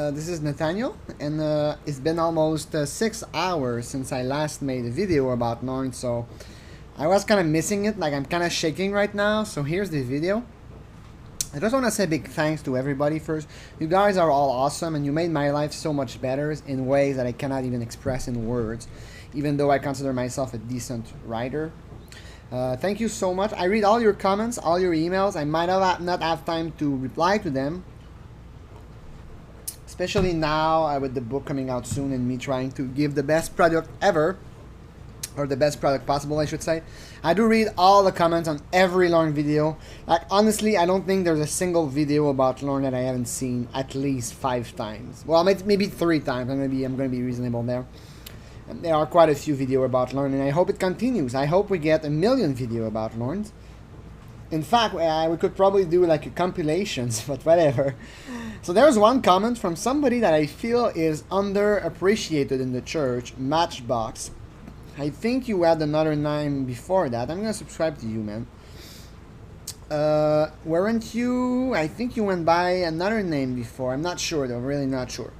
This is Nathaniel, and it's been almost 6 hours since I last made a video about Lorn, so I was kind of missing it. Like, I'm kind of shaking right now, so here's the video. I just want to say big thanks to everybody first. You guys are all awesome, and you made my life so much better in ways that I cannot even express in words, even though I consider myself a decent writer. Thank you so much. I read all your comments, all your emails. I might not have time to reply to them, especially now with the book coming out soon and me trying to give the best product ever, or the best product possible, I should say. I do read all the comments on every Lorn video. Like, honestly, I don't think there's a single video about Lorn that I haven't seen at least 5 times. Well, maybe 3 times. I'm gonna be reasonable there. And there are quite a few videos about Lorn, and I hope it continues. I hope we get 1 million videos about Lorns. In fact, we could probably do like a compilations, but whatever. So there's one comment from somebody that I feel is underappreciated in the church, Matchbox. I think you had another name before that. I'm gonna subscribe to you, man. Weren't you? I think you went by another name before. I'm not sure though, really not sure.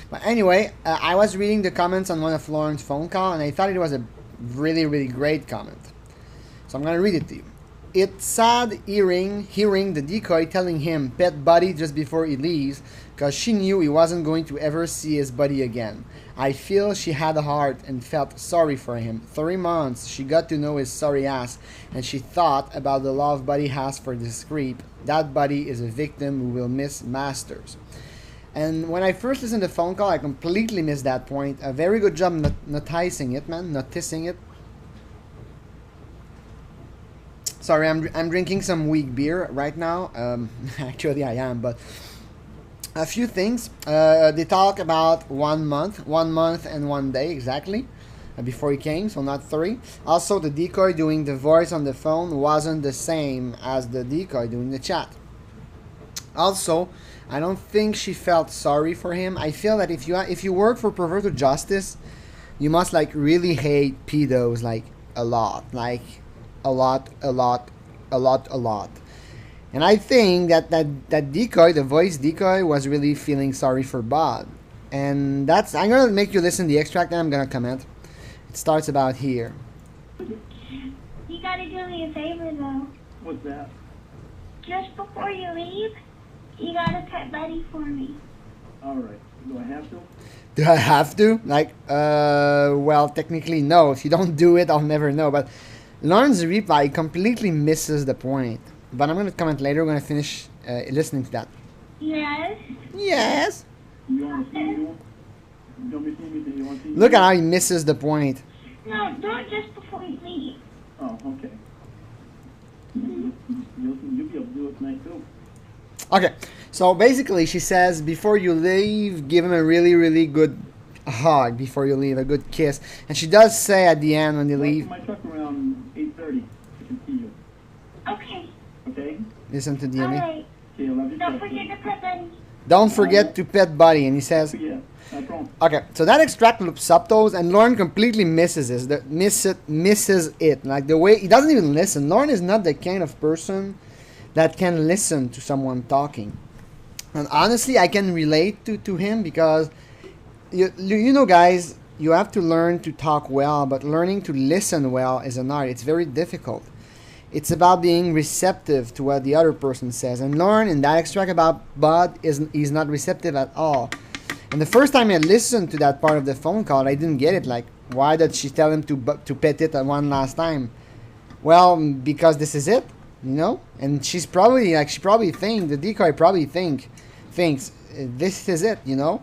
But anyway, I was reading the comments on one of Lorn's phone call, and I thought it was a really, really great comment. So I'm gonna read it to you. It's sad hearing the decoy telling him pet buddy just before he leaves, because she knew he wasn't going to ever see his buddy again. I feel she had a heart and felt sorry for him. 3 months she got to know his sorry ass, and she thought about the love buddy has for this creep. That buddy is a victim who will miss masters. And when I first listened to the phone call, I completely missed that point. A very good job noticing it, man. Noticing it. Sorry, I'm drinking some weak beer right now. Actually, I am, but a few things. They talk about 1 month and 1 day exactly before he came, so not 3. Also, the decoy doing the voice on the phone wasn't the same as the decoy doing the chat. Also, I don't think she felt sorry for him. I feel that if you work for perverted justice, you must like really hate pedos like a lot, like a lot. And I think that decoy, the voice decoy, was really feeling sorry for Bod. And that's, I'm gonna make you listen to the extract and I'm gonna comment. It starts about here. You gotta do me a favor though. What's that? Just before you leave, you gotta pet Buddy for me. Alright. Do I have to? Do I have to? Like, well, technically no. If you don't do it, I'll never know. But Lorn's reply completely misses the point. But I'm going to comment later. We're going to finish listening to that. Yes. Yes. You want to see me? You want me to see me? You want to see me? Look at how he misses the point. No, do it just before you leave. Oh, okay. You'll be able to do it tonight too. Okay. So basically she says before you leave, give him a really, really good hug before you leave, a good kiss. And she does say at the end when they leave. My truck around 8:30. I can see you. Okay. Okay? Listen to DME. Alright. Okay, I love you. Don't forget to pet Buddy. Don't forget to pet Buddy. And he says, Yeah, I promise. okay, so that extract loops subtitles, and Lorn completely misses it. Misses it. Like the way he doesn't even listen. Lorn is not the kind of person that can listen to someone talking. And honestly, I can relate to him because you know, guys, you have to learn to talk well, but learning to listen well is an art. It's very difficult. It's about being receptive to what the other person says. And Lorn, in that extract about Bud, he's not receptive at all. And the first time I listened to that part of the phone call, I didn't get it. Like, why did she tell him to pet it one last time? Well, because this is it, you know? And she's probably, like, the decoy probably thinks, this is it, you know?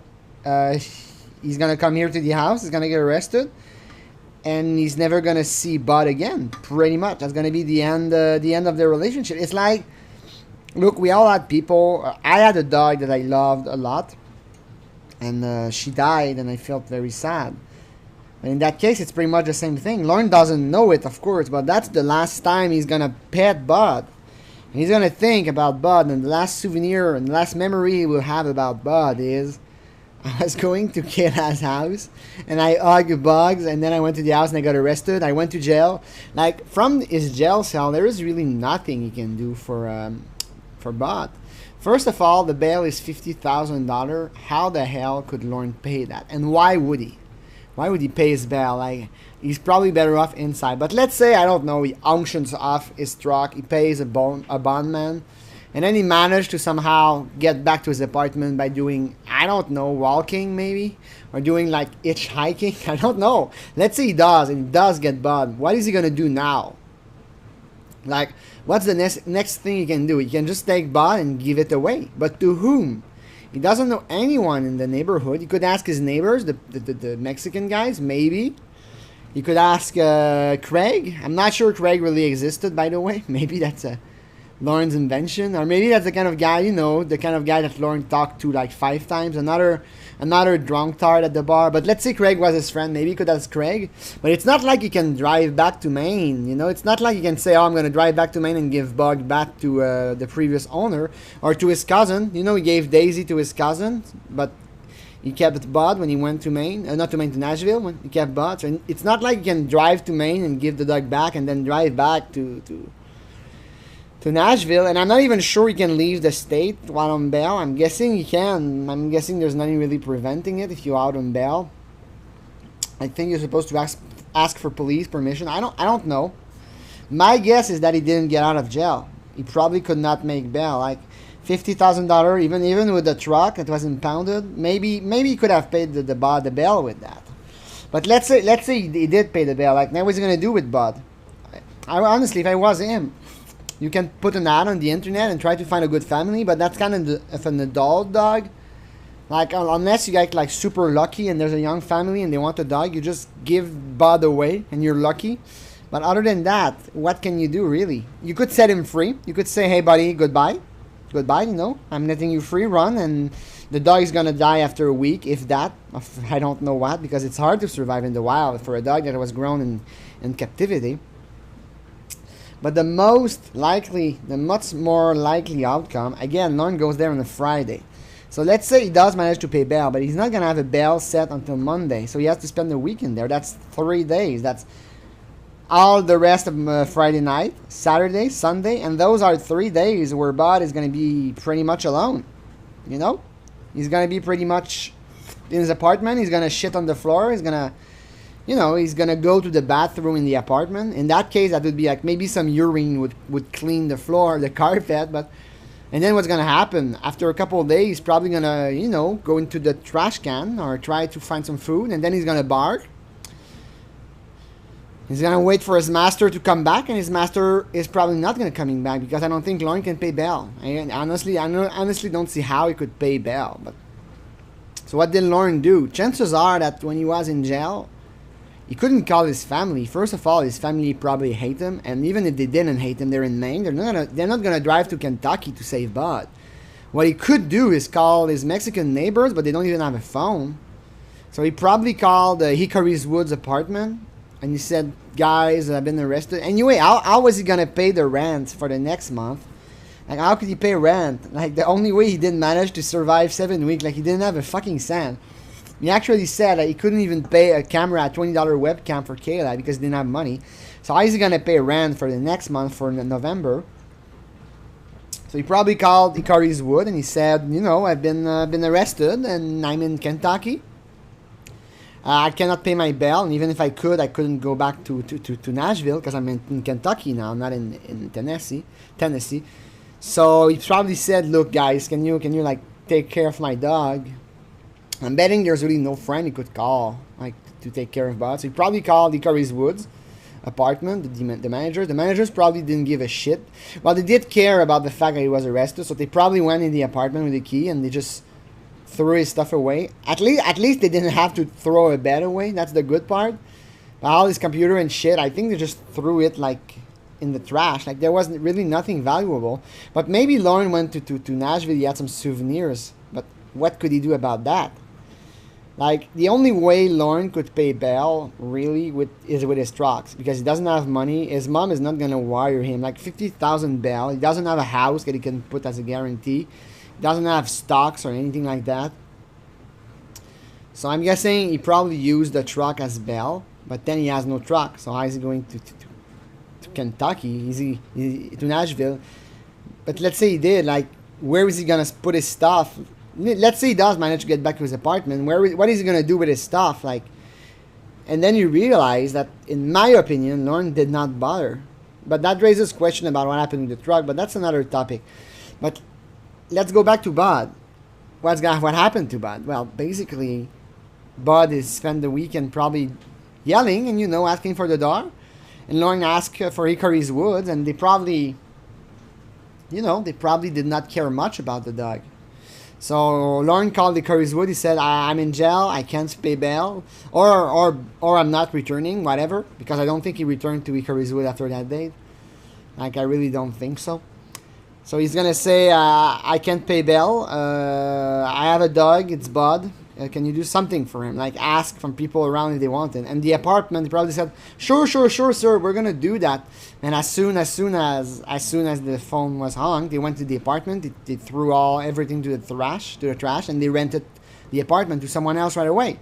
He's gonna come here to the house, he's gonna get arrested, and he's never gonna see Bud again, pretty much. That's gonna be the end of their relationship. It's like, look, we all had people. I had a dog that I loved a lot, and she died, and I felt very sad. And in that case, it's pretty much the same thing. Lorn doesn't know it, of course, but that's the last time he's gonna pet Bud. And he's gonna think about Bud, and the last souvenir and the last memory he will have about Bud is, I was going to Kira's house, and I hugged Bugs, and then I went to the house and I got arrested. I went to jail. Like, from his jail cell, there is really nothing he can do for Bud. First of all, the bail is $50,000. How the hell could Lorne pay that? And why would he? Why would he pay his bail? Like, he's probably better off inside. But let's say, I don't know, he auctions off his truck, he pays a bondman, and then he managed to somehow get back to his apartment by doing, I don't know, walking maybe? Or doing like hitchhiking? I don't know. Let's say he does, and he does get bond. What is he gonna do now? Like, what's the next thing he can do? He can just take bond and give it away. But to whom? He doesn't know anyone in the neighborhood. He could ask his neighbors, the Mexican guys, maybe. He could ask Craig. I'm not sure Craig really existed, by the way. Maybe that's a Lorne's invention. Or maybe that's the kind of guy, you know, the kind of guy that Lorne talked to like 5 times. Another drunk tart at the bar. But let's say Craig was his friend. Maybe he could ask Craig. But it's not like you can drive back to Maine. You know, it's not like you can say, oh, I'm going to drive back to Maine and give Bug back to the previous owner. Or to his cousin. You know, he gave Daisy to his cousin. But he kept Bud when he went to Maine. Not to Maine, to Nashville. When he kept Bud. So it's not like you can drive to Maine and give the dog back and then drive back to Nashville, and I'm not even sure he can leave the state while on bail. I'm guessing he can. I'm guessing there's nothing really preventing it if you're out on bail. I think you're supposed to ask for police permission. I don't know. My guess is that he didn't get out of jail. He probably could not make bail. Like $50,000, even with the truck that was impounded. Maybe he could have paid the bail with that. But let's say he did pay the bail. Like, now what's he gonna do with Bud? I honestly, if I was him. You can put an ad on the internet and try to find a good family, but that's kind of an adult dog. Like, unless you get like super lucky and there's a young family and they want a dog, you just give Bud away and you're lucky. But other than that, what can you do really? You could set him free. You could say, hey buddy, goodbye. Goodbye, you know, I'm letting you free run, and the dog is gonna die after a week, if that. I don't know what, because it's hard to survive in the wild for a dog that was grown in captivity. But the much more likely outcome, again, Lorne goes there on a Friday. So let's say he does manage to pay bail, but he's not going to have a bail set until Monday. So he has to spend the weekend there. That's 3 days. That's all the rest of Friday night, Saturday, Sunday. And those are 3 days where Bud is going to be pretty much alone. You know? He's going to be pretty much in his apartment. He's going to shit on the floor. He's going to... You know, he's going to go to the bathroom in the apartment. In that case, that would be like maybe some urine would clean the floor, the carpet. And then what's going to happen? After a couple of days, he's probably going to, you know, go into the trash can or try to find some food. And then he's going to bark. He's going to wait for his master to come back. And his master is probably not going to coming back, because I don't think Lorne can pay bail. I honestly don't see how he could pay bail. But so what did Lorne do? Chances are that when he was in jail, he couldn't call his family. First of all, his family probably hate him, and even if they didn't hate him, they're in Maine. They're not gonna drive to Kentucky to save Bud. What he could do is call his Mexican neighbors, but they don't even have a phone. So he probably called Hickory's Woods apartment, and he said, "Guys, I've been arrested." Anyway, how was he gonna pay the rent for the next month? Like, how could he pay rent? Like, the only way he didn't manage to survive 7 weeks, like he didn't have a fucking cent. He actually said that he couldn't even pay a camera, a $20 webcam for Kayla because he didn't have money. So how is he going to pay rent for the next month, for November? So he probably called Hickory's Wood and he said, you know, I've been arrested and I'm in Kentucky. I cannot pay my bail, and even if I could, I couldn't go back to Nashville because I'm in Kentucky now, not in Tennessee. So he probably said, look guys, can you like take care of my dog? I'm betting there's really no friend he could call, like, to take care of Bud. So he probably called Hickory's Woods apartment, the manager. The managers probably didn't give a shit. Well, they did care about the fact that he was arrested, so they probably went in the apartment with the key and they just threw his stuff away. At least they didn't have to throw a bed away. That's the good part. But all his computer and shit, I think they just threw it, like, in the trash. Like, there wasn't really nothing valuable. But maybe Lorne went to Nashville. He had some souvenirs. But what could he do about that? Like, the only way Lorne could pay bail, really, is with his trucks. Because he doesn't have money. His mom is not going to wire him. Like, $50,000 bail. He doesn't have a house that he can put as a guarantee. He doesn't have stocks or anything like that. So I'm guessing he probably used the truck as bail. But then he has no truck. So how is he going to Kentucky? To Nashville? But let's say he did. Like, where is he gonna put his stuff? Let's say he does manage to get back to his apartment. What is he gonna do with his stuff? Like, and then you realize that, in my opinion, Lauren did not bother. But that raises question about what happened with the truck. But that's another topic. But let's go back to Bud. What happened to Bud? Well, basically, Bud is spent the weekend probably yelling and asking for the dog, and Lauren asked for Hickory's Woods, and they probably did not care much about the dog. So Lauren called Hickory's Wood. He said, "I'm in jail. I can't pay bail, or I'm not returning, whatever." Because I don't think he returned to Hickory's Wood after that date. Like, I really don't think so. So he's gonna say, "I can't pay bail. I have a dog. It's Bud. Can you do something for him? Like, ask from people around if they want it." And the apartment, they probably said, "Sure, sir. We're gonna do that." And as soon as the phone was hung, they went to the apartment. They threw everything to the trash, and they rented the apartment to someone else right away.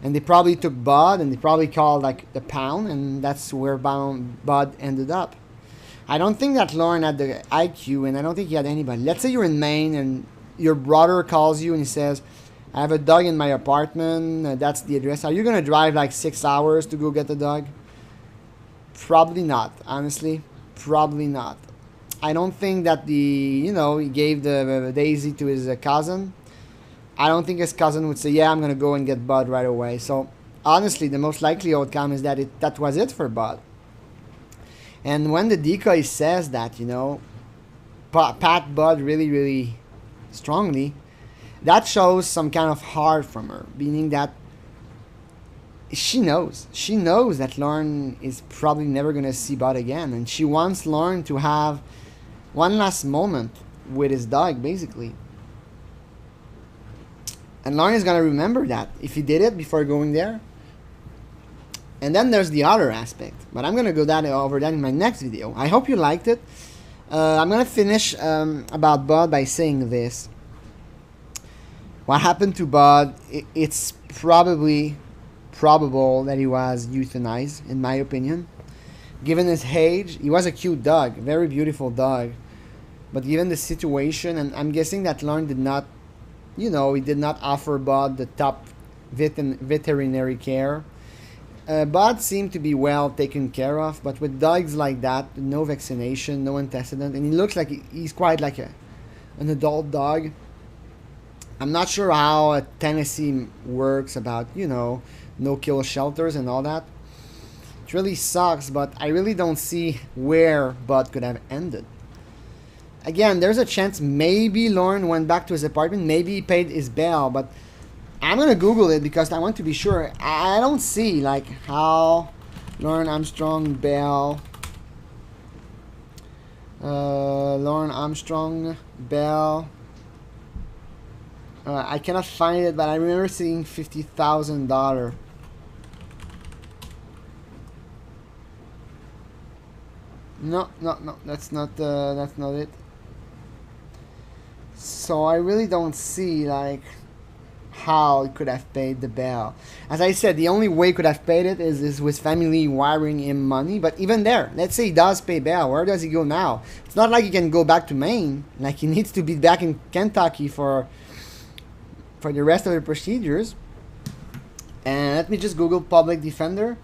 And they probably took Bud, and they probably called like the pound, and that's where Bud ended up. I don't think that Lauren had the IQ, and I don't think he had anybody. Let's say you're in Maine, and your brother calls you and he says, "I have a dog in my apartment. That's the address." Are you gonna drive like 6 hours to go get the dog? Probably not. Honestly, probably not. I don't think that he gave the Daisy to his cousin. I don't think his cousin would say, "Yeah, I'm gonna go and get Bud right away." So honestly, the most likely outcome is that that was it for Bud. And when the decoy says that, pat Bud really, really strongly, that shows some kind of heart from her, meaning that she knows that Lauren is probably never going to see Bud again, and she wants Lauren to have one last moment with his dog, basically. And Lauren is going to remember that if he did it before going there. And then there's the other aspect, but I'm going to go over that in my next video. I hope you liked it. I'm going to finish about Bud by saying this. What happened to Bud, it's probably probable that he was euthanized, in my opinion. Given his age, he was a cute dog, very beautiful dog. But given the situation, and I'm guessing that Lauren did not, he did not offer Bud the top veterinary care. Bud seemed to be well taken care of, but with dogs like that, no vaccination, no antecedent, and he looks like he's quite like an adult dog. I'm not sure how Tennessee works about, no-kill shelters and all that. It really sucks, but I really don't see where Bud could have ended. Again, there's a chance maybe Lauren went back to his apartment, maybe he paid his bail, but I'm going to Google it because I want to be sure. I don't see, like, how Lauren Armstrong bail... Lauren Armstrong bail... I cannot find it, but I remember seeing $50,000. No, that's not it. So I really don't see like how it could have paid the bail. As I said, the only way he could have paid it is with family wiring him money. But even there, let's say he does pay bail, where does he go now? It's not like he can go back to Maine. Like, he needs to be back in Kentucky for the rest of the procedures. And let me just Google public defender.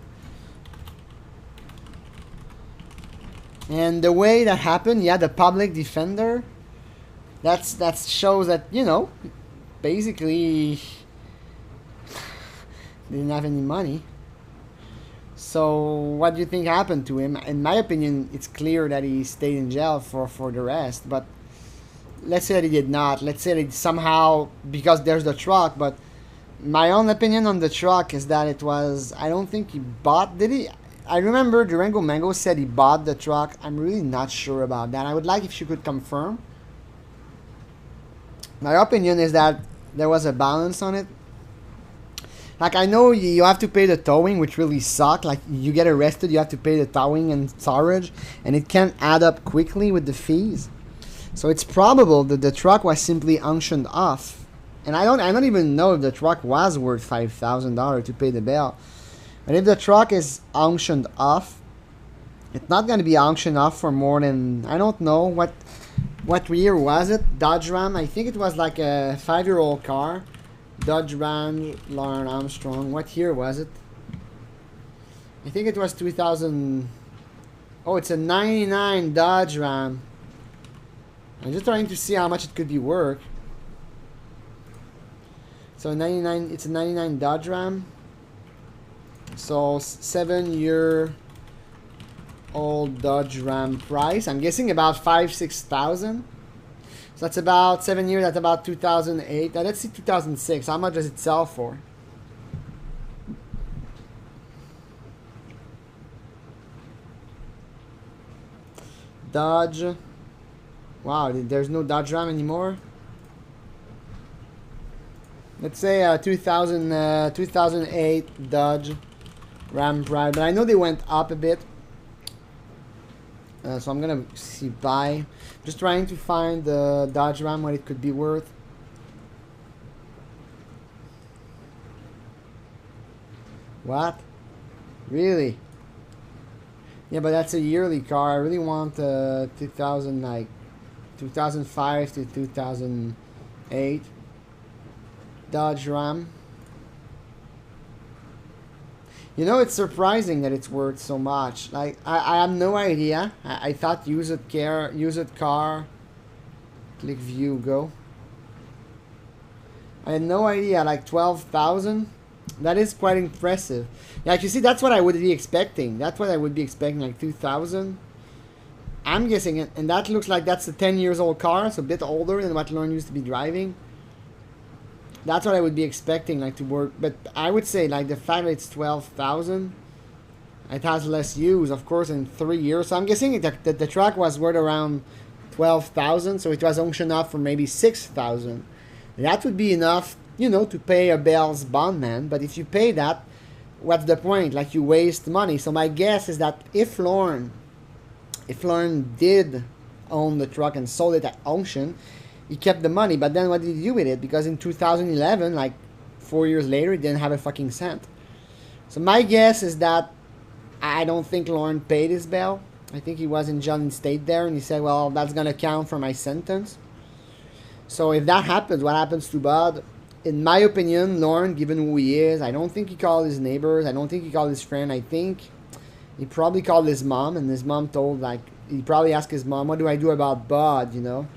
And the way that happened, yeah, the public defender, that shows that, basically they didn't have any money. So what do you think happened to him? In my opinion, it's clear that he stayed in jail for the rest, but let's say that he did not. Let's say that somehow, because there's the truck, but my own opinion on the truck is that it was, I don't think he bought, did he? I remember Durango Mango said he bought the truck. I'm really not sure about that. I would like if she could confirm. My opinion is that there was a balance on it. Like, I know you have to pay the towing, which really sucked. Like, you get arrested, you have to pay the towing and storage, and it can add up quickly with the fees. So it's probable that the truck was simply auctioned off. And I don't even know if the truck was worth $5,000 to pay the bail. But if the truck is auctioned off, it's not going to be auctioned off for more than, I don't know what What year was it? Dodge Ram. I think it was like a 5-year-old car. Dodge Ram, Lauren Armstrong. What year was it? I think it was 2000. Oh, it's a 99 Dodge Ram. I'm just trying to see how much it could be worth. So 99, it's a 99 Dodge Ram. So 7-year-old Dodge Ram price. I'm guessing about 5,000-6,000. So that's about 7 years. That's about 2008. Now let's see 2006. How much does it sell for? Dodge. Wow, there's no Dodge Ram anymore. Let's say 2008 Dodge Ram Pride, but I know they went up a bit. So I'm gonna see buy. Just trying to find the Dodge Ram, what it could be worth. What? Really? Yeah, but that's a yearly car. I really want 2000, like 2005 to 2008 Dodge Ram. You know, it's surprising that it's worth so much. Like, I have no idea. I thought use it car, click view, go. I had no idea, like 12,000. That is quite impressive. Like, you see, that's what I would be expecting. That's what I would be expecting, like 2,000. I'm guessing it, and that looks like that's a 10 years old car, so a bit older than what Lauren used to be driving. That's what I would be expecting, like, to work. But I would say, like, the fact that it's 12,000, it has less use, of course, in 3 years. So I'm guessing that the truck was worth around 12,000, so it was auctioned off for maybe 6,000. That would be enough, you know, to pay a bail's bondman. But if you pay that, what's the point? Like, you waste money. So my guess is that if Lauren did own the truck and sold it at auction, he kept the money. But then what did he do with it? Because in 2011, like 4 years later, he didn't have a fucking cent. So my guess is that I don't think Lauren paid his bail. I think he was in jail in state there, and he said, well, that's going to count for my sentence. So if that happens, what happens to Bud? In my opinion, Lauren, given who he is, I don't think he called his neighbors. I don't think he called his friend. I think he probably called his mom, and his mom told, like, he probably asked his mom, what do I do about Bud, you know?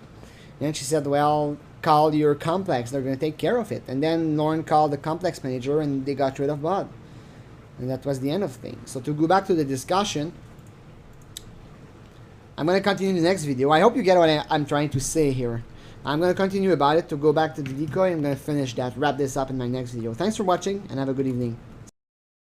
And she said, well, call your complex. They're going to take care of it. And then Lauren called the complex manager, and they got rid of Bud. And that was the end of things. So to go back to the discussion, I'm going to continue in the next video. I hope you get what I'm trying to say here. I'm going to continue about it to go back to the decoy. I'm going to finish that, wrap this up in my next video. Thanks for watching, and have a good evening.